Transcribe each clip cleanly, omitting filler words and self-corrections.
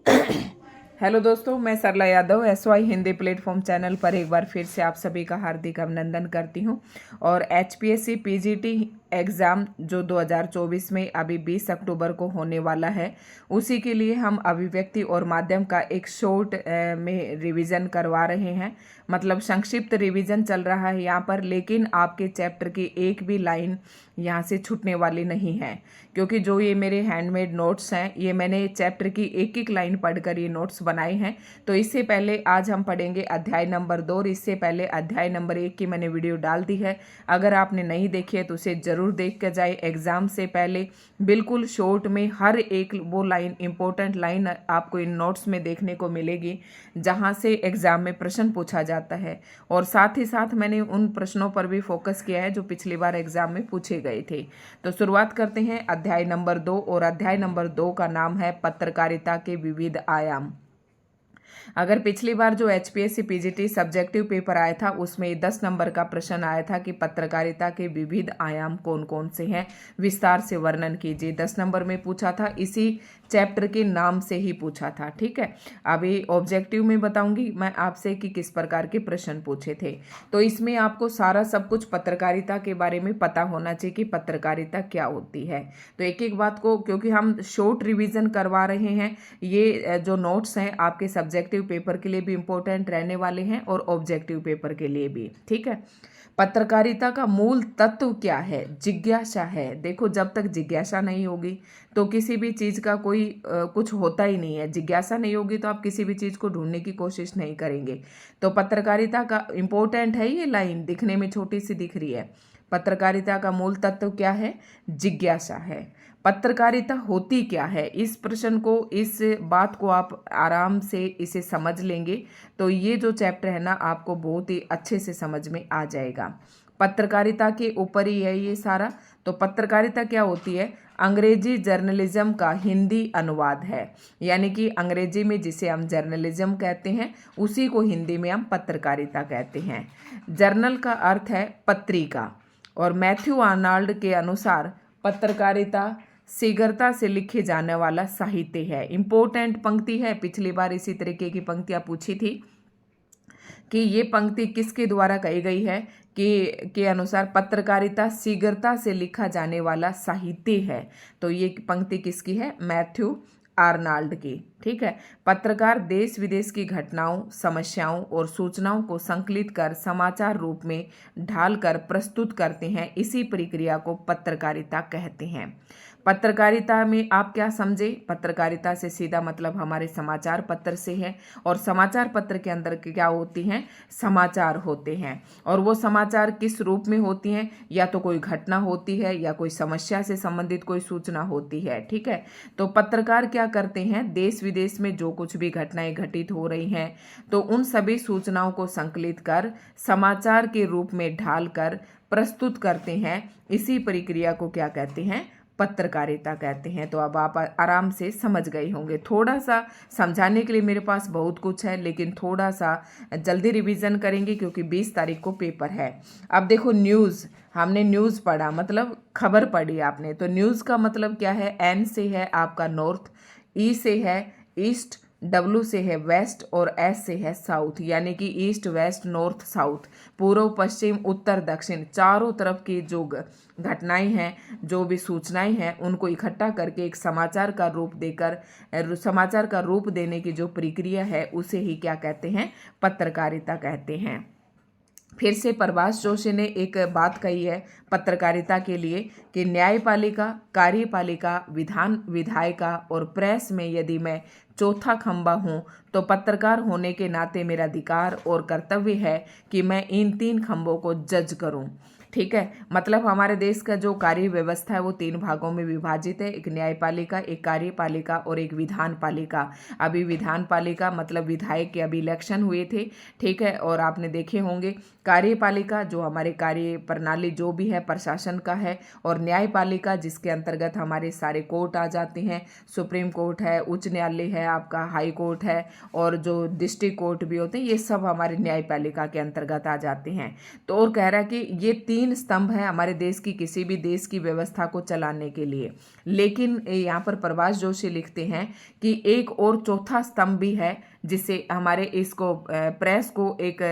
Hello दोस्तों, मैं Sarla Yadav SY Hindi platform channel पर एक बार फिर से आप सभी का हार्दिक अभिनंदन करती हूं। और HPSC PGT एग्ज़ाम जो 2024 में अभी 20 अक्टूबर को होने वाला है, उसी के लिए हम अभिव्यक्ति और माध्यम का एक शॉर्ट में रिवीजन करवा रहे हैं। मतलब संक्षिप्त रिवीजन चल रहा है यहाँ पर, लेकिन आपके चैप्टर की एक भी लाइन यहाँ से छूटने वाली नहीं है, क्योंकि जो ये मेरे हैंडमेड नोट्स हैं, ये मैंने चैप्टर की एक एक लाइन पढ़कर ये नोट्स बनाए हैं। तो इससे पहले आज हम पढ़ेंगे अध्याय नंबर 2 और इससे पहले अध्याय नंबर 1 की मैंने वीडियो डाल दी है। अगर आपने नहीं देखी है तो उसे ज़रूर देख कर जाए। एग्ज़ाम से पहले बिल्कुल शॉर्ट में हर एक वो लाइन, इंपॉर्टेंट लाइन आपको इन नोट्स में देखने को मिलेगी जहाँ से एग्ज़ाम में प्रश्न पूछा जाता है। और साथ ही साथ मैंने उन प्रश्नों पर भी फोकस किया है जो पिछली बार एग्ज़ाम में पूछे गए थे। तो शुरुआत करते हैं अध्याय नंबर 2, और अध्याय नंबर 2 का नाम है पत्रकारिता के विविध आयाम। अगर पिछली बार जो HPSC PGT सब्जेक्टिव पेपर आया था उसमें 10 नंबर का प्रश्न आया था कि पत्रकारिता के विविध आयाम कौन कौन से हैं, विस्तार से वर्णन कीजिए। 10 नंबर में पूछा था, इसी चैप्टर के नाम से ही पूछा था। ठीक है, अभी ऑब्जेक्टिव में बताऊंगी मैं आपसे कि किस प्रकार के प्रश्न पूछे थे। तो इसमें आपको सारा सब कुछ पत्रकारिता के बारे में पता होना चाहिए कि पत्रकारिता क्या होती है। तो एक एक बात को, क्योंकि हम शॉर्ट रिवीजन करवा रहे हैं, ये जो नोट्स हैं आपके सब्जेक्टिव पेपर के लिए भी इम्पोर्टेंट रहने वाले हैं और ऑब्जेक्टिव पेपर के लिए भी। ठीक है, पत्रकारिता का मूल तत्व क्या है? जिज्ञासा है। देखो, जब तक जिज्ञासा नहीं होगी तो किसी भी चीज़ का कोई कुछ होता ही नहीं है। जिज्ञासा नहीं होगी तो आप किसी भी चीज़ को ढूंढने की कोशिश नहीं करेंगे। तो पत्रकारिता का इम्पोर्टेंट है, ये लाइन दिखने में छोटी सी दिख रही है। पत्रकारिता का मूल तत्व क्या है? जिज्ञासा है। पत्रकारिता होती क्या है? इस प्रश्न को, इस बात को आप आराम से इसे समझ लेंगे तो ये जो चैप्टर है ना, आपको बहुत ही अच्छे से समझ में आ जाएगा। पत्रकारिता के ऊपर ही है ये सारा। तो पत्रकारिता क्या होती है? अंग्रेजी जर्नलिज्म का हिंदी अनुवाद है। यानी कि अंग्रेजी में जिसे हम जर्नलिज्म कहते हैं, उसी को हिंदी में हम पत्रकारिता कहते हैं। जर्नल का अर्थ है पत्रिका, और मैथ्यू आर्नल्ड के अनुसार पत्रकारिता शीघ्रता से लिखे जाने वाला साहित्य है। इंपॉर्टेंट पंक्ति है, पिछली बार इसी तरीके की पंक्तियां पूछी थी कि ये पंक्ति किसके द्वारा कही गई है कि के अनुसार पत्रकारिता शीघ्रता से लिखा जाने वाला साहित्य है। तो ये पंक्ति किसकी है? मैथ्यू आर्नल्ड की। ठीक है, पत्रकार देश विदेश की घटनाओं, समस्याओं और सूचनाओं को संकलित कर समाचार रूप में ढालकर प्रस्तुत करते हैं। इसी प्रक्रिया को पत्रकारिता कहते हैं। पत्रकारिता में आप क्या समझे? पत्रकारिता से सीधा मतलब हमारे समाचार पत्र से है, और समाचार पत्र के अंदर क्या होती हैं? समाचार होते हैं। और वो समाचार किस रूप में होती हैं? या तो कोई घटना होती है या कोई समस्या से संबंधित कोई सूचना होती है। ठीक है, तो पत्रकार क्या करते हैं? देश विदेश में जो कुछ भी घटनाएं घटित हो रही हैं, तो उन सभी सूचनाओं को संकलित कर समाचार के रूप में ढालकर प्रस्तुत करते हैं। इसी प्रक्रिया को क्या कहते हैं? पत्रकारिता कहते हैं। तो अब आप आराम से समझ गए होंगे। थोड़ा सा समझाने के लिए मेरे पास बहुत कुछ है, लेकिन थोड़ा सा जल्दी रिवीजन करेंगे क्योंकि 20 तारीख को पेपर है। अब देखो, न्यूज़, हमने न्यूज़ पढ़ा, मतलब खबर पढ़ी आपने। तो न्यूज़ का मतलब क्या है? N से है आपका नॉर्थ, E से है ईस्ट, W से है वेस्ट और S से है साउथ। यानी कि ईस्ट, वेस्ट, नॉर्थ, साउथ, पूर्व, पश्चिम, उत्तर, दक्षिण, चारों तरफ की जो घटनाएं हैं, जो भी सूचनाएं हैं, उनको इकट्ठा करके एक समाचार का रूप देकर, समाचार का रूप देने की जो प्रक्रिया है, उसे ही क्या कहते हैं? पत्रकारिता कहते हैं। फिर से प्रभाष जोशी ने एक बात कही है पत्रकारिता के लिए कि न्यायपालिका, कार्यपालिका, विधायिका और प्रेस में यदि मैं चौथा खंबा हूँ, तो पत्रकार होने के नाते मेरा अधिकार और कर्तव्य है कि मैं इन 3 खंभों को जज करूँ। ठीक है, मतलब हमारे देश का जो कार्य व्यवस्था है वो 3 भागों में विभाजित है। एक न्यायपालिका, एक कार्यपालिका और एक विधान पालिका। अभी विधान पालिका मतलब विधायक के अभी इलेक्शन हुए थे। ठीक है, और आपने देखे होंगे। कार्यपालिका जो हमारे कार्य प्रणाली जो भी है प्रशासन का है, और न्यायपालिका जिसके अंतर्गत हमारे सारे कोर्ट आ जाते हैं। सुप्रीम कोर्ट है, उच्च न्यायालय है, आपका हाई कोर्ट है, और जो डिस्ट्रिक्ट कोर्ट भी होते हैं, ये सब हमारे न्यायपालिका के अंतर्गत आ जाते हैं। तो और कह रहा है कि ये 3 तीन स्तंभ हैं हमारे देश की, किसी भी देश की व्यवस्था को चलाने के लिए। लेकिन यहाँ पर प्रभाष जोशी लिखते हैं कि एक और चौथा स्तंभ भी है, जिससे हमारे इसको प्रेस को एक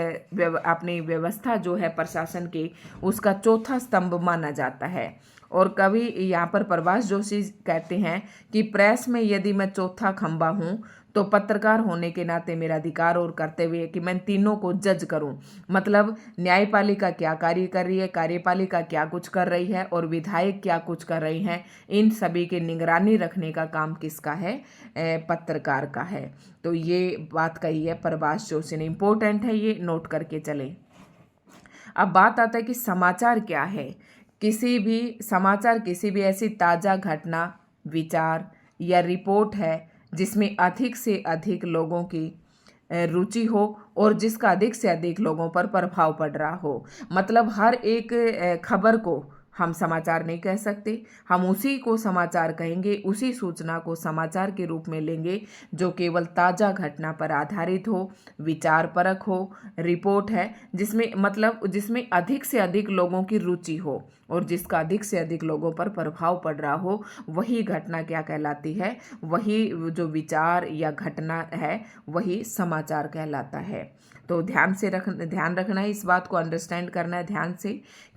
अपनी व्यवस्था जो है प्रशासन की, उसका चौथा स्तंभ माना जाता है। और कवि यहाँ पर प्रभाष जोशी कहते हैं कि प्रेस में यदि मैं चौथा खंबा हूँ तो पत्रकार होने के नाते मेरा अधिकार और कर्तव्य है कि मैं तीनों को जज करूं। मतलब न्यायपालिका क्या कार्य कर रही है, कार्यपालिका क्या कुछ कर रही है और विधायक क्या कुछ कर रही हैं, इन सभी की निगरानी रखने का काम किसका है? पत्रकार का है। तो ये बात कही है प्रभाष जोशी ने, इम्पोर्टेंट है, ये नोट करके चले। अब बात आता है कि समाचार क्या है। किसी भी समाचार किसी भी ऐसी ताज़ा घटना, विचार या रिपोर्ट है जिसमें अधिक से अधिक लोगों की रुचि हो और जिसका अधिक से अधिक लोगों पर प्रभाव पड़ रहा हो। मतलब हर एक खबर को हम समाचार नहीं कह सकते, हम उसी को समाचार कहेंगे, उसी सूचना को समाचार के रूप में लेंगे जो केवल ताज़ा घटना पर आधारित हो, विचार परक हो, रिपोर्ट है जिसमें अधिक से अधिक लोगों की रुचि हो और जिसका अधिक से अधिक लोगों पर प्रभाव पड़ रहा हो, वही घटना क्या कहलाती है? वही जो विचार या घटना है वही समाचार कहलाता है। तो ध्यान रखना है, इस बात को अंडरस्टैंड करना है ध्यान से।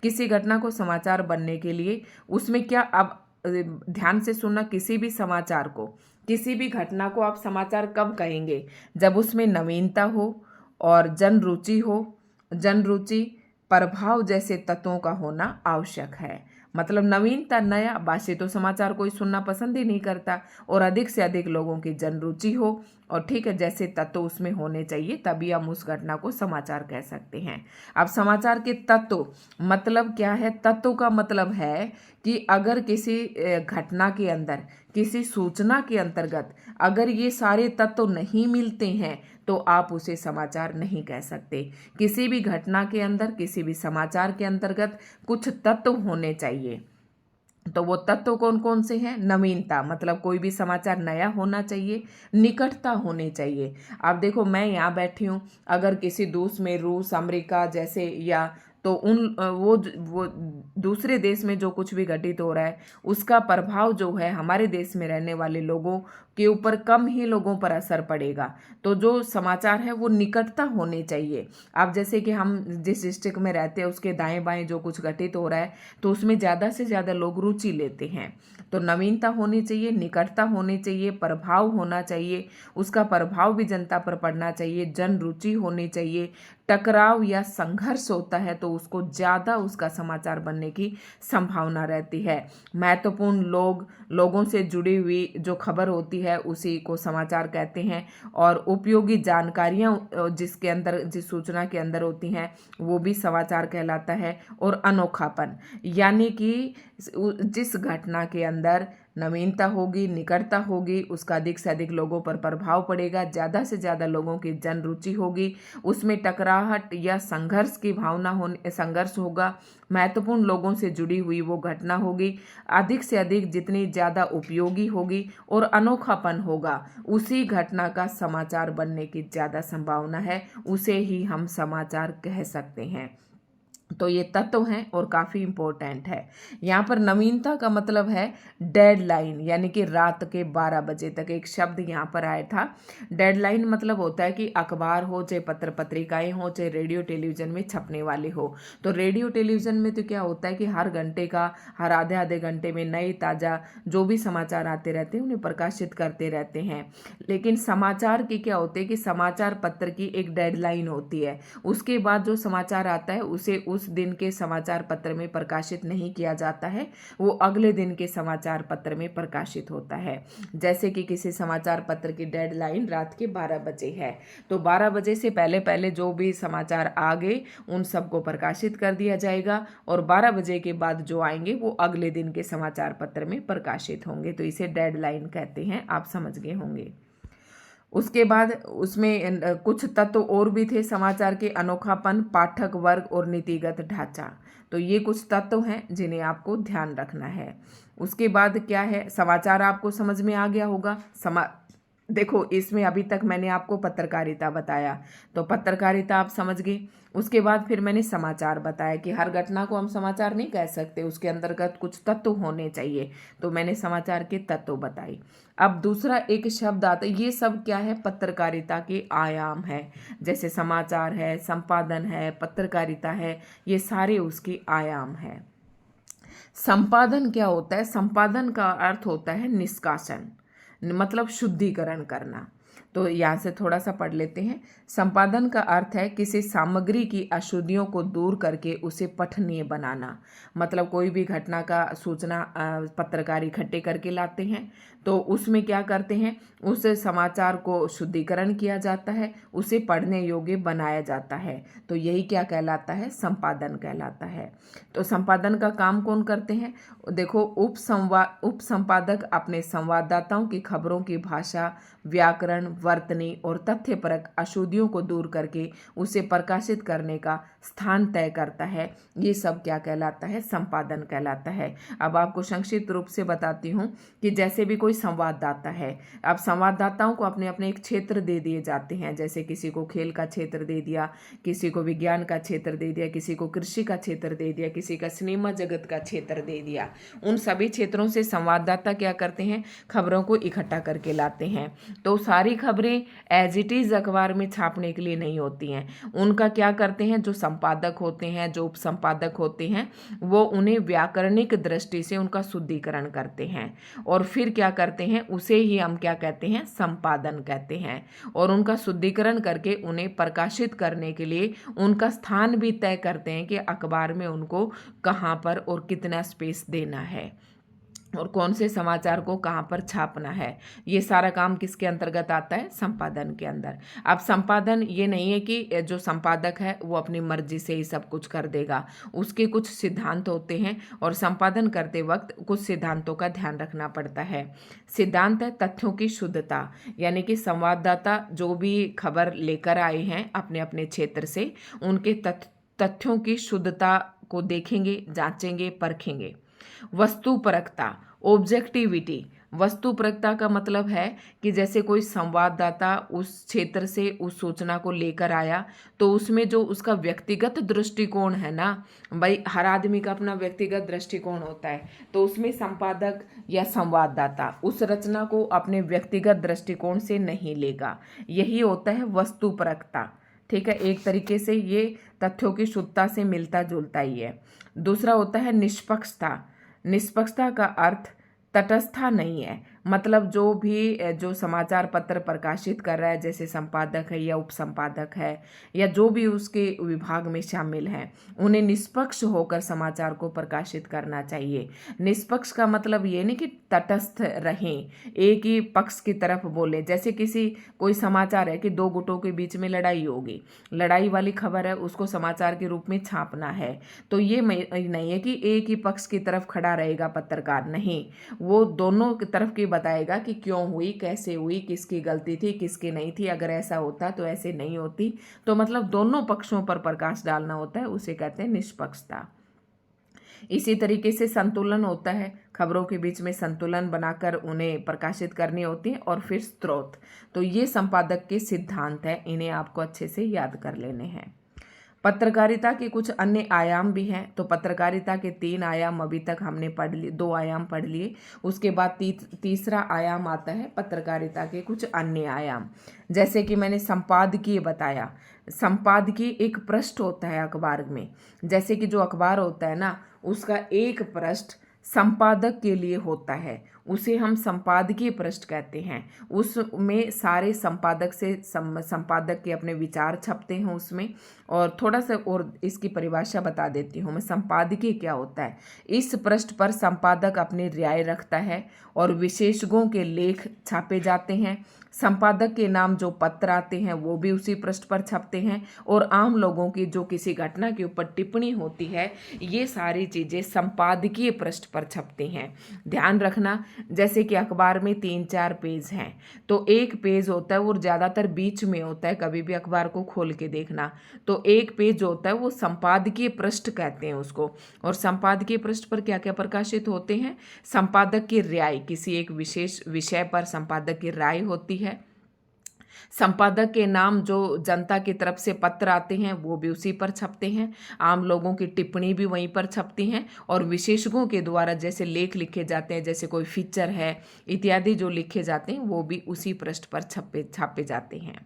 किसी घटना को समाचार बनने के लिए उसमें क्या, अब ध्यान से सुनना, किसी भी समाचार को, किसी भी घटना को आप समाचार कब कहेंगे? जब उसमें नवीनता हो और जन रुचि प्रभाव जैसे तत्वों का होना आवश्यक है। मतलब नवीनता, नया, बासी तो समाचार कोई सुनना पसंद ही नहीं करता, और अधिक से अधिक लोगों की जन रुचि हो और ठीक है जैसे तत्व उसमें होने चाहिए, तभी हम उस घटना को समाचार कह सकते हैं। अब समाचार के तत्व मतलब क्या है? तत्व का मतलब है कि अगर किसी घटना के अंदर, किसी सूचना के अंतर्गत अगर ये सारे तत्व नहीं मिलते हैं तो आप उसे समाचार नहीं कह सकते। किसी भी घटना के अंदर, किसी भी समाचार के अंतर्गत कुछ तत्व होने चाहिए। तो वो तत्व कौन कौन से हैं? नवीनता, मतलब कोई भी समाचार नया होना चाहिए, निकटता होनी चाहिए। आप देखो, मैं यहाँ बैठी हूँ, अगर किसी देश में, रूस, अमेरिका जैसे, या तो वो दूसरे देश में जो कुछ भी घटित हो रहा है उसका प्रभाव जो है हमारे देश में रहने वाले लोगों के ऊपर कम ही लोगों पर असर पड़ेगा। तो जो समाचार है वो निकटता होनी चाहिए। अब जैसे कि हम जिस डिस्ट्रिक्ट में रहते हैं उसके दाएं बाएं जो कुछ घटित हो रहा है तो उसमें ज़्यादा से ज़्यादा लोग रुचि लेते हैं। तो नवीनता होनी चाहिए, निकटता होनी चाहिए, प्रभाव होना चाहिए, उसका प्रभाव भी जनता पर पड़ना चाहिए, जन रुचि होनी चाहिए। टकराव या संघर्ष होता है तो उसको ज़्यादा उसका समाचार बनने की संभावना रहती है। महत्वपूर्ण लोगों से जुड़ी हुई जो खबर होती है उसी को समाचार कहते हैं, और उपयोगी जानकारियां जिस सूचना के अंदर होती हैं वो भी समाचार कहलाता है। और अनोखापन, यानी कि जिस घटना के अंदर नवीनता होगी, निकटता होगी, उसका अधिक से अधिक लोगों पर प्रभाव पड़ेगा, ज़्यादा से ज़्यादा लोगों की जन रुचि होगी, उसमें टकराहट या संघर्ष की भावना संघर्ष होगा, महत्वपूर्ण लोगों से जुड़ी हुई वो घटना होगी, अधिक से अधिक जितनी ज़्यादा उपयोगी होगी और अनोखापन होगा, उसी घटना का समाचार बनने की ज़्यादा संभावना है, उसे ही हम समाचार कह सकते हैं। तो ये तत्व हैं और काफ़ी इम्पोर्टेंट है। यहाँ पर नवीनता का मतलब है डेडलाइन, यानी कि रात के 12 बजे तक, एक शब्द यहाँ पर आया था। डेडलाइन मतलब होता है कि अखबार हो, चाहे पत्र पत्रिकाएं हो, चाहे रेडियो टेलीविज़न में छपने वाले हो। तो रेडियो टेलीविज़न में तो क्या होता है कि हर घंटे का, हर आधे आधे घंटे में नए ताज़ा जो भी समाचार आते रहते हैं उन्हें प्रकाशित करते रहते हैं। लेकिन समाचार की क्या होती है कि समाचार पत्र की एक डेडलाइन होती है, उसके बाद जो समाचार आता है उसे उस दिन के समाचार पत्र में प्रकाशित नहीं किया जाता है, वो अगले दिन के समाचार पत्र में प्रकाशित होता है। जैसे कि किसी समाचार पत्र की डेडलाइन रात के 12 बजे है, तो 12 बजे से पहले पहले जो भी समाचार आ गए उन सबको प्रकाशित कर दिया जाएगा, और 12 बजे के बाद जो आएंगे वो अगले दिन के समाचार पत्र में प्रकाशित होंगे। तो इसे डेडलाइन कहते हैं, आप समझ गए होंगे। उसके बाद उसमें कुछ तत्व और भी थे समाचार के, अनोखापन, पाठक वर्ग और नीतिगत ढांचा। तो ये कुछ तत्व हैं जिन्हें आपको ध्यान रखना है। उसके बाद क्या है, समाचार आपको समझ में आ गया होगा। देखो, इसमें अभी तक मैंने आपको पत्रकारिता बताया, तो पत्रकारिता आप समझ गए। उसके बाद फिर मैंने समाचार बताया कि हर घटना को हम समाचार नहीं कह सकते, उसके अंतर्गत कुछ तत्व होने चाहिए, तो मैंने समाचार के तत्व बताए। अब दूसरा एक शब्द आता है, ये सब क्या है, पत्रकारिता के आयाम है। जैसे समाचार है, संपादन है, पत्रकारिता है, ये सारे उसके आयाम है। संपादन क्या होता है? संपादन का अर्थ होता है निष्कासन, मतलब शुद्धिकरण करना। तो यहाँ से थोड़ा सा पढ़ लेते हैं। संपादन का अर्थ है किसी सामग्री की अशुद्धियों को दूर करके उसे पठनीय बनाना। मतलब कोई भी घटना का सूचना पत्रकार इकट्ठे करके लाते हैं, तो उसमें क्या करते हैं, उस समाचार को शुद्धिकरण किया जाता है, उसे पढ़ने योग्य बनाया जाता है। तो यही क्या कहलाता है? संपादन कहलाता है। तो संपादन का काम कौन करते हैं? देखो, उप संपादक अपने संवाददाताओं की खबरों की भाषा, व्याकरण, वर्तनी और तथ्यपरक अशुद्धियों को दूर करके उसे प्रकाशित करने का स्थान तय करता है। ये सब क्या कहलाता है? संपादन कहलाता है। अब आपको संक्षिप्त रूप से बताती हूँ कि जैसे भी कोई संवाददाता है, अब संवाददाताओं को अपने अपने एक क्षेत्र दे दिए जाते हैं। जैसे किसी को खेल का क्षेत्र दे दिया, किसी को विज्ञान का क्षेत्र दे दिया, किसी को कृषि का क्षेत्र दे दिया, किसी का सिनेमा जगत का क्षेत्र दे दिया। उन सभी क्षेत्रों से संवाददाता क्या करते हैं? खबरों को इकट्ठा करके लाते हैं। तो सारी खबरें एज इट इज अखबार में छापने के लिए नहीं होती हैं। उनका क्या करते हैं, जो संपादक होते हैं, जो उप संपादक होते हैं, वो उन्हें व्याकरणिक दृष्टि से उनका शुद्धिकरण करते हैं और फिर क्या करते हैं, उसे ही हम क्या कहते हैं? संपादन कहते हैं। और उनका शुद्धिकरण करके उन्हें प्रकाशित करने के लिए उनका स्थान भी तय करते हैं कि अखबार में उनको कहाँ पर और कितना स्पेस देना है और कौन से समाचार को कहाँ पर छापना है। ये सारा काम किसके अंतर्गत आता है? संपादन के अंदर। अब संपादन ये नहीं है कि जो संपादक है वो अपनी मर्जी से ही सब कुछ कर देगा, उसके कुछ सिद्धांत होते हैं और संपादन करते वक्त कुछ सिद्धांतों का ध्यान रखना पड़ता है। सिद्धांत है तथ्यों की शुद्धता, यानी कि संवाददाता जो भी खबर लेकर आए हैं अपने अपने क्षेत्र से, उनके तथ्यों की शुद्धता को देखेंगे, जांचेंगे, परखेंगे। वस्तुपरकता, ऑब्जेक्टिविटी। वस्तुपरकता का मतलब है कि जैसे कोई संवाददाता उस क्षेत्र से उस सूचना को लेकर आया, तो उसमें जो उसका व्यक्तिगत दृष्टिकोण है ना, भाई हर आदमी का अपना व्यक्तिगत दृष्टिकोण होता है, तो उसमें संपादक या संवाददाता उस रचना को अपने व्यक्तिगत दृष्टिकोण से नहीं लेगा। यही होता है वस्तुपरकता। ठीक है, एक तरीके से ये तथ्यों की शुद्धता से मिलता जुलता ही है। दूसरा होता है निष्पक्षता। निष्पक्षता का अर्थ तटस्था नहीं है, मतलब जो समाचार पत्र प्रकाशित कर रहा है, जैसे संपादक है या उप संपादक है या जो भी उसके विभाग में शामिल हैं, उन्हें निष्पक्ष होकर समाचार को प्रकाशित करना चाहिए। निष्पक्ष का मतलब ये नहीं कि तटस्थ रहें, एक ही पक्ष की तरफ बोले। जैसे कोई समाचार है कि दो गुटों के बीच में लड़ाई होगी, लड़ाई वाली खबर है, उसको समाचार के रूप में छापना है, तो ये नहीं है कि एक ही पक्ष की तरफ खड़ा रहेगा पत्रकार, नहीं, वो दोनों की तरफ की बताएगा कि क्यों हुई, कैसे हुई, किसकी गलती थी, किसकी नहीं थी, अगर ऐसा होता तो ऐसे नहीं होती। तो मतलब दोनों पक्षों पर प्रकाश डालना होता है, उसे कहते हैं निष्पक्षता। इसी तरीके से संतुलन होता है, खबरों के बीच में संतुलन बनाकर उन्हें प्रकाशित करनी होती है। और फिर स्रोत, तो ये संपादक के सिद्धांत है, इन्हें आपको अच्छे से याद कर लेने हैं। पत्रकारिता के कुछ अन्य आयाम भी हैं। तो पत्रकारिता के 3 आयाम अभी तक हमने पढ़ लिए, 2 आयाम पढ़ लिए। उसके बाद तीसरा आयाम आता है पत्रकारिता के कुछ अन्य आयाम। जैसे कि मैंने संपादकीय बताया, संपादकीय एक पृष्ठ होता है अखबार में। जैसे कि जो अखबार होता है ना, उसका एक पृष्ठ संपादक के लिए होता है, उसे हम संपादकीय पृष्ठ कहते हैं। उसमें सारे संपादक के अपने विचार छपते हैं उसमें। और थोड़ा सा और इसकी परिभाषा बता देती हूँ मैं, संपादकीय क्या होता है। इस पृष्ठ पर संपादक अपनी राय रखता है और विशेषज्ञों के लेख छापे जाते हैं। संपादक के नाम जो पत्र आते हैं वो भी उसी पृष्ठ पर छपते हैं और आम लोगों की जो किसी घटना के ऊपर टिप्पणी होती है, ये सारी चीज़ें संपादकीय पृष्ठ पर छपती हैं। ध्यान रखना, जैसे कि अखबार में 3-4 पेज हैं, तो एक पेज होता है वो ज़्यादातर बीच में होता है, कभी भी अखबार को खोल के देखना। तो एक पेज होता है वो संपादकीय पृष्ठ कहते हैं उसको। और संपादकीय पृष्ठ पर क्या क्या प्रकाशित होते हैं? संपादक की राय, किसी एक विशेष विषय पर संपादक की राय होती है। संपादक के नाम जो जनता की तरफ से पत्र आते हैं वो भी उसी पर छपते हैं। आम लोगों की टिप्पणी भी वहीं पर छपती हैं। और विशेषज्ञों के द्वारा जैसे लेख लिखे जाते हैं, जैसे कोई फीचर है इत्यादि जो लिखे जाते हैं वो भी उसी पृष्ठ पर छापे जाते हैं।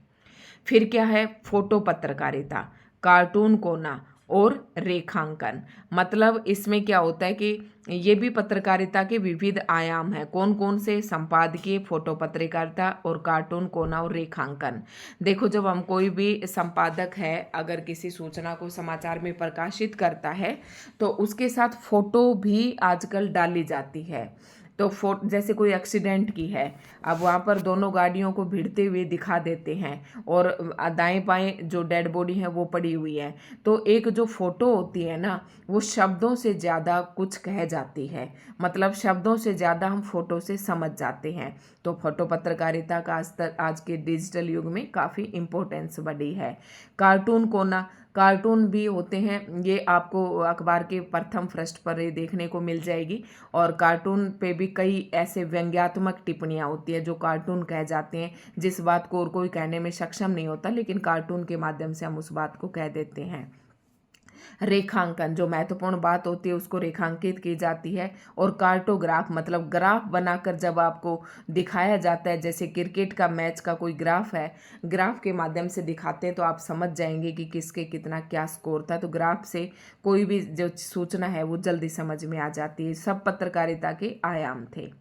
फिर क्या है? फोटो पत्रकारिता, कार्टून कोना और रेखांकन। मतलब इसमें क्या होता है कि ये भी पत्रकारिता के विविध आयाम हैं। कौन कौन से? संपादकीय, फोटो पत्रकारिता और कार्टून कोना और रेखांकन। देखो, जब हम कोई भी संपादक है अगर किसी सूचना को समाचार में प्रकाशित करता है तो उसके साथ फोटो भी आजकल डाली जाती है। तो जैसे कोई एक्सीडेंट की है, अब वहाँ पर दोनों गाड़ियों को भिड़ते हुए दिखा देते हैं और दाएं बाएं जो डेड बॉडी है वो पड़ी हुई है। तो एक जो फोटो होती है ना, वो शब्दों से ज़्यादा कुछ कह जाती है। मतलब शब्दों से ज़्यादा हम फोटो से समझ जाते हैं। तो फोटो पत्रकारिता का आज के डिजिटल युग में काफ़ी इम्पोर्टेंस बढ़ी है। कार्टून कोना, कार्टून भी होते हैं, ये आपको अखबार के प्रथम पृष्ठ पर ये देखने को मिल जाएगी। और कार्टून पे भी कई ऐसे व्यंग्यात्मक टिप्पणियाँ होती है जो कार्टून कह जाते हैं, जिस बात को और कोई कहने में सक्षम नहीं होता, लेकिन कार्टून के माध्यम से हम उस बात को कह देते हैं। रेखांकन, जो महत्वपूर्ण बात होती है उसको रेखांकित की जाती है। और कार्टोग्राफ, मतलब ग्राफ बनाकर जब आपको दिखाया जाता है, जैसे क्रिकेट का मैच का कोई ग्राफ है, ग्राफ के माध्यम से दिखाते हैं तो आप समझ जाएंगे कि किसके कितना क्या स्कोर था। तो ग्राफ से कोई भी जो सूचना है वो जल्दी समझ में आ जाती है। सब पत्रकारिता के आयाम थे।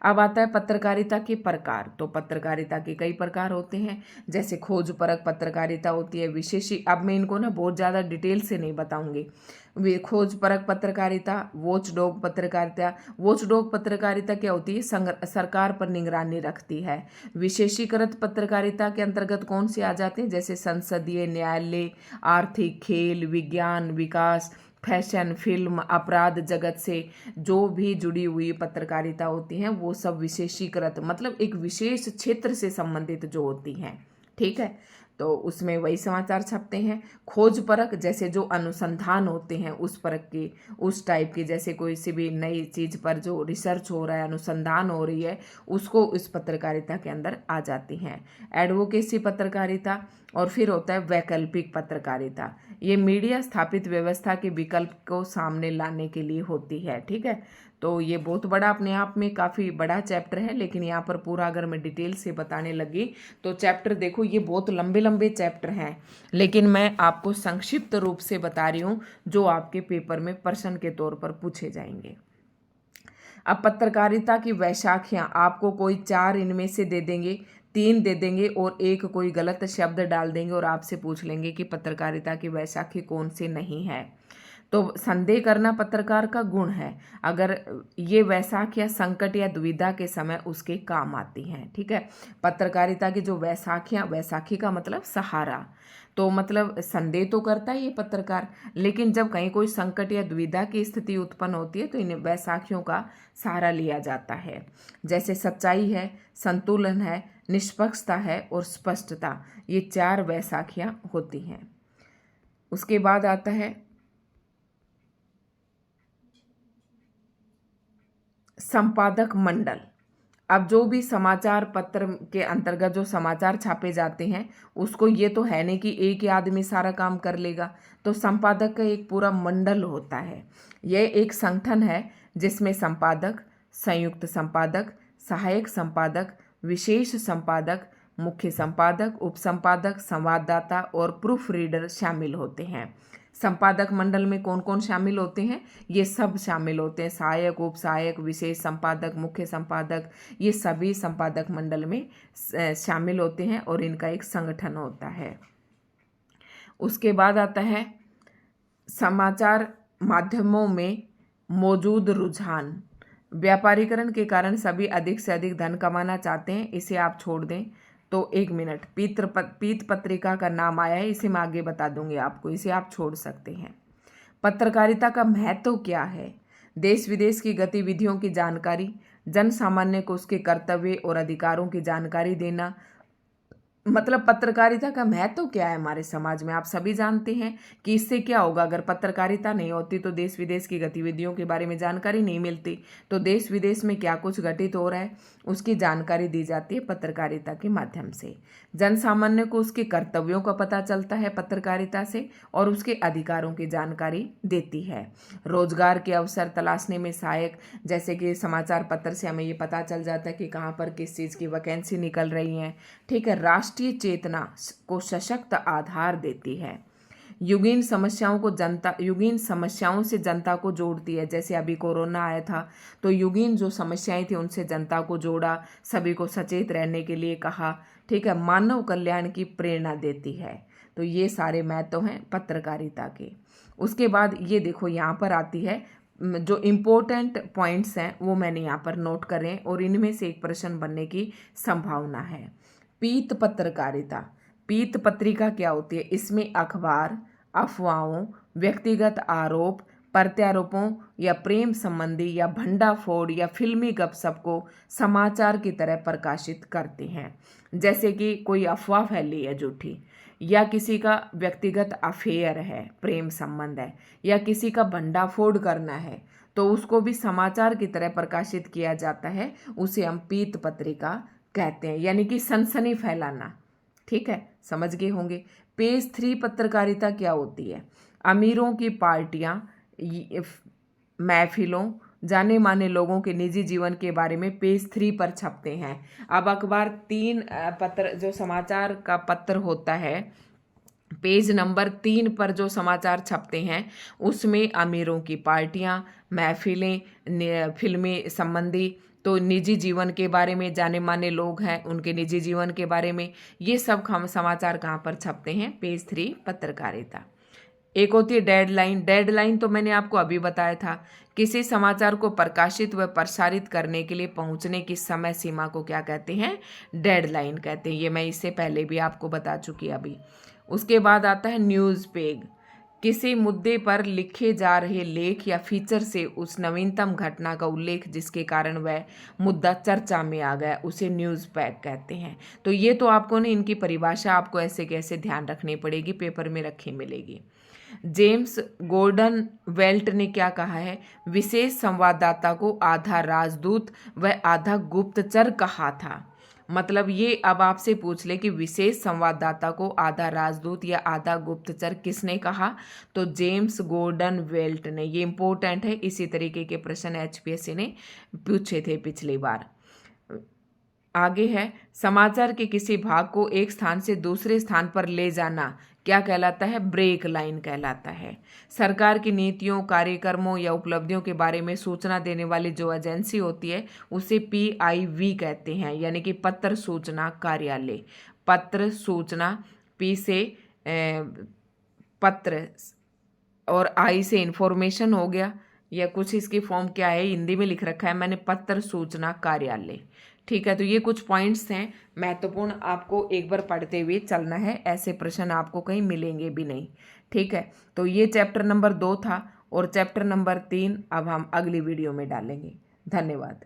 अब आता है पत्रकारिता के प्रकार। तो पत्रकारिता के कई प्रकार होते हैं, जैसे खोजपरक पत्रकारिता होती है, विशेषी। अब मैं इनको ना बहुत ज़्यादा डिटेल से नहीं बताऊंगी। वे खोजपरक पत्रकारिता, वॉचडॉग पत्रकारिता। वॉचडॉग पत्रकारिता क्या होती है? सरकार पर निगरानी रखती है। विशेषीकृत पत्रकारिता के अंतर्गत कौन से आ जाते हैं? जैसे संसदीय, न्यायालय, आर्थिक, खेल, विज्ञान, विकास, फैशन, फिल्म, अपराध जगत से जो भी जुड़ी हुई पत्रकारिता होती हैं वो सब विशेषीकृत, मतलब एक विशेष क्षेत्र से संबंधित जो होती हैं। ठीक है, तो उसमें वही समाचार छपते हैं। खोज परक, जैसे जो अनुसंधान होते हैं उस परक की, उस टाइप की, जैसे कोई सी भी नई चीज़ पर जो रिसर्च हो रहा है, अनुसंधान हो रही है, उसको इस पत्रकारिता के अंदर आ जाती हैं। एडवोकेसी पत्रकारिता। और फिर होता है वैकल्पिक पत्रकारिता। ये मीडिया स्थापित व्यवस्था के विकल्प को सामने लाने के लिए होती है। ठीक है, तो ये बहुत बड़ा, अपने आप में काफ़ी बड़ा चैप्टर है, लेकिन यहाँ पर पूरा अगर मैं डिटेल से बताने लगी तो चैप्टर देखो ये बहुत लंबे लंबे चैप्टर हैं, लेकिन मैं आपको संक्षिप्त रूप से बता रही हूँ जो आपके पेपर में प्रश्न के तौर पर पूछे जाएंगे। अब पत्रकारिता की वैशाखियाँ आपको कोई 4 इनमें से दे देंगे, 3 दे देंगे और एक कोई गलत शब्द डाल देंगे और आपसे पूछ लेंगे कि पत्रकारिता की वैशाखी कौन सी नहीं है। तो संदेह करना पत्रकार का गुण है। अगर ये वैसाख या संकट या दुविधा के समय उसके काम आती हैं। ठीक है, पत्रकारिता की जो वैसाखियाँ, वैसाखी का मतलब सहारा, तो मतलब संदेह तो करता है ये पत्रकार, लेकिन जब कहीं कोई संकट या दुविधा की स्थिति उत्पन्न होती है तो इन वैसाखियों का सहारा लिया जाता है। जैसे सच्चाई है, संतुलन है, निष्पक्षता है और स्पष्टता, ये 4 वैसाखियाँ होती हैं। उसके बाद आता है संपादक मंडल। अब जो भी समाचार पत्र के अंतर्गत जो समाचार छापे जाते हैं उसको ये तो है नहीं कि एक ही आदमी सारा काम कर लेगा, तो संपादक का एक पूरा मंडल होता है। यह एक संगठन है जिसमें संपादक, संयुक्त संपादक, सहायक संपादक, विशेष संपादक, मुख्य संपादक, उप संपादक, संवाददाता और प्रूफ रीडर शामिल होते हैं। संपादक मंडल में कौन कौन शामिल होते हैं? ये सब शामिल होते हैं, सहायक, उप सहायक, विशेष संपादक, मुख्य संपादक, ये सभी संपादक मंडल में शामिल होते हैं और इनका एक संगठन होता है। उसके बाद आता है समाचार माध्यमों में मौजूद रुझान। व्यापारीकरण के कारण सभी अधिक से अधिक धन कमाना चाहते हैं, इसे आप छोड़ दें। तो 1 मिनट, पीत पत्रिका का नाम आया है, इसे मैं आगे बता दूंगी आपको, इसे आप छोड़ सकते हैं। पत्रकारिता का महत्व क्या है? देश विदेश की गतिविधियों की जानकारी, जन सामान्य को उसके कर्तव्य और अधिकारों की जानकारी देना। मतलब पत्रकारिता का महत्व क्या है हमारे समाज में, आप सभी जानते हैं कि इससे क्या होगा। अगर पत्रकारिता नहीं होती तो देश विदेश की गतिविधियों के बारे में जानकारी नहीं मिलती, तो देश विदेश में क्या कुछ घटित हो रहा है उसकी जानकारी दी जाती है पत्रकारिता के माध्यम से। जन सामान्य को उसके कर्तव्यों का पता चलता है पत्रकारिता से, और उसके अधिकारों की जानकारी देती है। रोजगार के अवसर तलाशने में सहायक, जैसे कि समाचार पत्र से हमें ये पता चल जाता है कि कहाँ पर किस चीज़ की वैकेंसी निकल रही है। ठीक है, राष्ट्रीय चेतना को सशक्त आधार देती है। युगीन समस्याओं से जनता को जोड़ती है। जैसे अभी कोरोना आया था तो युगीन जो समस्याएं थी उनसे जनता को जोड़ा, सभी को सचेत रहने के लिए कहा। ठीक है, मानव कल्याण की प्रेरणा देती है। तो ये सारे महत्व हैं पत्रकारिता के। उसके बाद ये देखो यहाँ पर आती है जो इम्पोर्टेंट पॉइंट्स हैं वो मैंने यहाँ पर नोट करे और इनमें से एक प्रश्न बनने की संभावना है। पीत पत्रकारिता, पीत पत्रिका क्या होती है? इसमें अखबार अफवाहों, व्यक्तिगत आरोप प्रत्यारोपों या प्रेम संबंधी या भंडाफोड़ या फिल्मी गपशप को समाचार की तरह प्रकाशित करते हैं। जैसे कि कोई अफवाह फैली है झूठी, या किसी का व्यक्तिगत अफेयर है, प्रेम संबंध है, या किसी का भंडाफोड़ करना है, तो उसको भी समाचार की तरह प्रकाशित किया जाता है। उसे हम पीत पत्रिका कहते हैं, यानी कि सनसनी फैलाना। ठीक है, समझ गए होंगे। पेज 3 पत्रकारिता क्या होती है? अमीरों की पार्टियां, महफिलों, जाने माने लोगों के निजी जीवन के बारे में पेज 3 पर छपते हैं। अब अखबार 3 पत्र जो समाचार का पत्र होता है, पेज नंबर 3 पर जो समाचार छपते हैं उसमें अमीरों की पार्टियां, महफिलें, फिल्में संबंधी, तो निजी जीवन के बारे में, जाने माने लोग हैं उनके निजी जीवन के बारे में, ये सब हम समाचार कहाँ पर छपते हैं? पेज 3 पत्रकारिता। एक होती है डेडलाइन। डेडलाइन तो मैंने आपको अभी बताया था, किसी समाचार को प्रकाशित व प्रसारित करने के लिए पहुंचने की समय सीमा को क्या कहते हैं? डेडलाइन कहते हैं। ये मैं इससे पहले भी आपको बता चुकी अभी। उसके बाद आता है न्यूज़ पेज। किसी मुद्दे पर लिखे जा रहे लेख या फीचर से उस नवीनतम घटना का उल्लेख जिसके कारण वह मुद्दा चर्चा में आ गया, उसे न्यूज़ पेज कहते हैं। तो ये तो आपको ना इनकी परिभाषा आपको ऐसे कैसे ध्यान रखनी पड़ेगी, पेपर में रखी मिलेगी। जेम्स गॉर्डन वेल्ट ने क्या कहा है? विशेष संवाददाता को आधा राजदूत व आधा गुप्तचर कहा था। मतलब ये अब आपसे पूछ ले कि विशेष संवाददाता को आधा राजदूत या आधा गुप्तचर किसने कहा? तो जेम्स गॉर्डन वेल्ट ने। ये इंपॉर्टेंट है, इसी तरीके के प्रश्न एचपीएससी ने पूछे थे पिछली बार। आगे है, समाचार के किसी भाग को एक स्थान से दूसरे स्थान पर ले जाना क्या कहलाता है? ब्रेक लाइन कहलाता है। सरकार की नीतियों, कार्यक्रमों या उपलब्धियों के बारे में सूचना देने वाली जो एजेंसी होती है उसे PIV कहते हैं, यानी कि पत्र सूचना कार्यालय। पत्र सूचना, P से पत्र और I से इंफॉर्मेशन हो गया, या कुछ इसकी फॉर्म क्या है हिंदी में लिख रखा है मैंने, पत्र सूचना कार्यालय। ठीक है, तो ये कुछ पॉइंट्स हैं महत्वपूर्ण, आपको एक बार पढ़ते हुए चलना है, ऐसे प्रश्न आपको कहीं मिलेंगे भी नहीं। ठीक है, तो ये चैप्टर नंबर 2 था, और चैप्टर नंबर 3 अब हम अगली वीडियो में डालेंगे। धन्यवाद।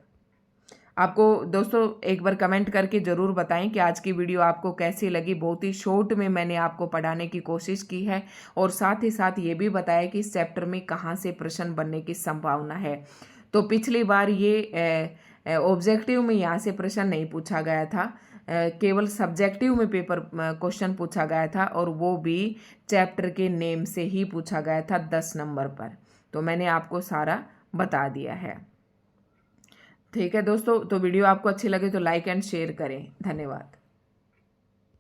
आपको दोस्तों एक बार कमेंट करके ज़रूर बताएं कि आज की वीडियो आपको कैसी लगी। बहुत ही शॉर्ट में मैंने आपको पढ़ाने की कोशिश की है, और साथ ही साथ ये भी बताया कि इस चैप्टर में कहाँ से प्रश्न बनने की संभावना है। तो पिछली बार ये ऑब्जेक्टिव में यहाँ से प्रश्न नहीं पूछा गया था, केवल सब्जेक्टिव में पेपर क्वेश्चन पूछा गया था, और वो भी चैप्टर के नेम से ही पूछा गया था 10 नंबर पर। तो मैंने आपको सारा बता दिया है। ठीक है दोस्तों, तो वीडियो आपको अच्छी लगे तो लाइक एंड शेयर करें। धन्यवाद।